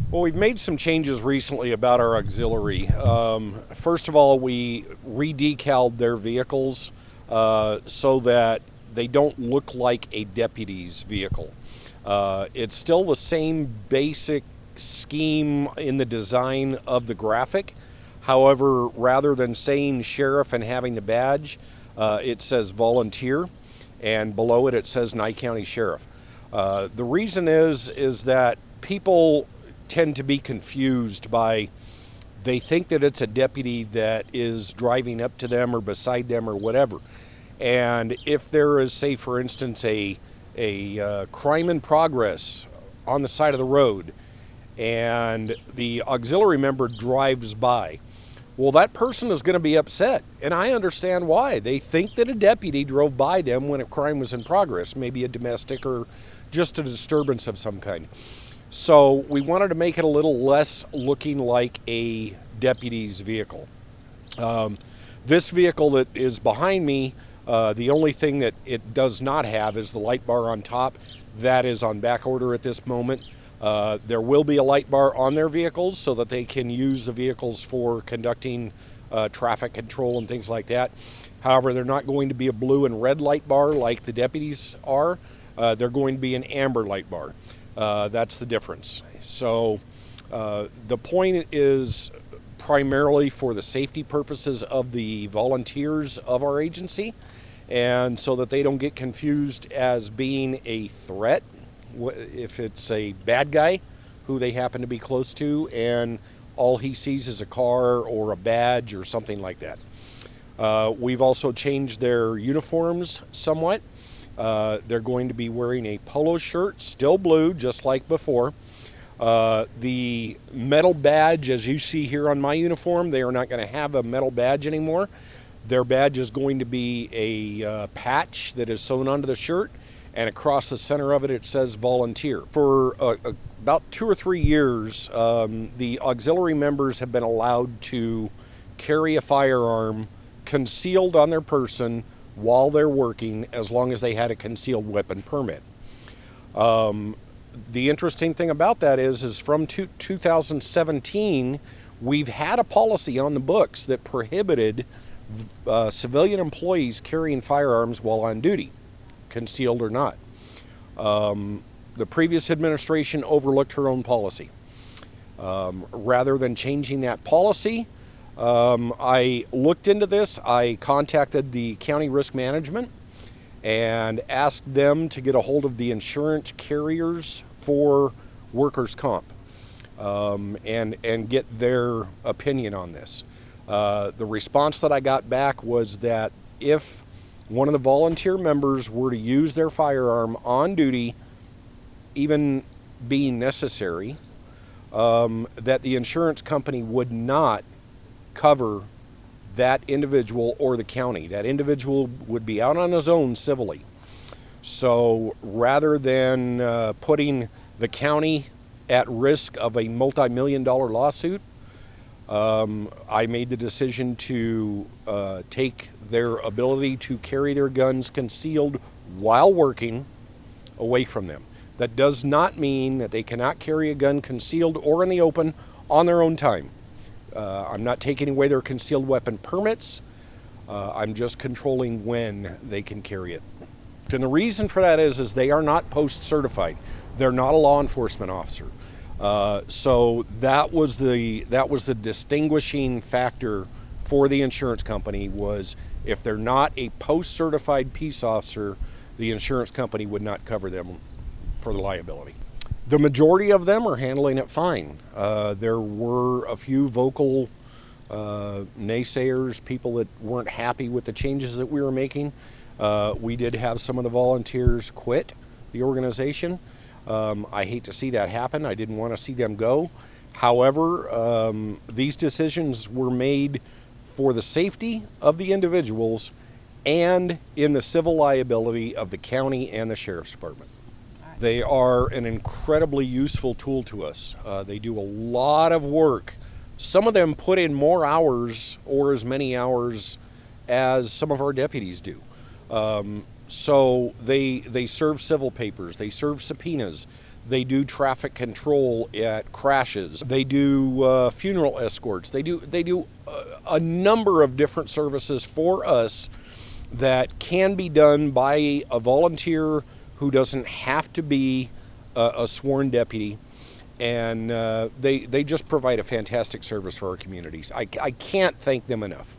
Well, we've made some changes recently about our auxiliary. First of all, we re-decaled their vehicles so that they don't look like a deputy's vehicle. It's still the same basic scheme in the design of the graphic. However, rather than saying sheriff and having the badge, it says volunteer, and below it it says Nye County Sheriff. The reason is that people tend to be confused by, they think that it's a deputy that is driving up to them or beside them or whatever. And if there is, say for instance, a crime in progress on the side of the road and the auxiliary member drives by, well, that person is going to be upset. And I understand why. They think that a deputy drove by them when a crime was in progress, maybe a domestic or just a disturbance of some kind. So we wanted to make it a little less looking like a deputy's vehicle. This vehicle that is behind me, the only thing that it does not have is the light bar on top. That is on back order at this moment. There will be a light bar on their vehicles so that they can use the vehicles for conducting traffic control and things like that. However, they're not going to be a blue and red light bar like the deputies are. They're going to be an amber light bar. That's the difference. So the point is primarily for the safety purposes of the volunteers of our agency, and so that they don't get confused as being a threat if it's a bad guy who they happen to be close to and all he sees is a car or a badge or something like that. We've also changed their uniforms somewhat. They're going to be wearing a polo shirt, still blue, just like before. The metal badge, as you see here on my uniform, they are not going to have a metal badge anymore. Their badge is going to be a patch that is sewn onto the shirt, and across the center of it, it says volunteer. For about 2 or 3 years, the auxiliary members have been allowed to carry a firearm concealed on their person while they're working, as long as they had a concealed weapon permit. The interesting thing about that is from 2017, we've had a policy on the books that prohibited civilian employees carrying firearms while on duty, concealed or not. The previous administration overlooked her own policy. Rather than changing that policy, I looked into this. I contacted the county risk management and asked them to get a hold of the insurance carriers for workers' comp and get their opinion on this. The response that I got back was that if one of the volunteer members were to use their firearm on duty, even being necessary, that the insurance company would not cover that individual or the county. That individual would be out on his own civilly. So rather than putting the county at risk of a multi-million-dollar lawsuit, I made the decision to take their ability to carry their guns concealed while working away from them. That does not mean that they cannot carry a gun concealed or in the open on their own time. I'm not taking away their concealed weapon permits. I'm just controlling when they can carry it. And the reason for that is they are not post certified. They're not a law enforcement officer. So that was the distinguishing factor for the insurance company, was if they're not a post certified peace officer, the insurance company would not cover them for the liability. The majority of them are handling it fine. There were a few vocal naysayers, people that weren't happy with the changes that we were making. We did have some of the volunteers quit the organization. I hate to see that happen. I didn't want to see them go. However, these decisions were made for the safety of the individuals and in the civil liability of the county and the sheriff's department. They are an incredibly useful tool to us. They do a lot of work. Some of them put in more hours or as many hours as some of our deputies do. So they serve civil papers, they serve subpoenas, They do traffic control at crashes. They do funeral escorts. They do a number of different services for us that can be done by a volunteer who doesn't have to be a sworn deputy. And they just provide a fantastic service for our communities. I can't thank them enough.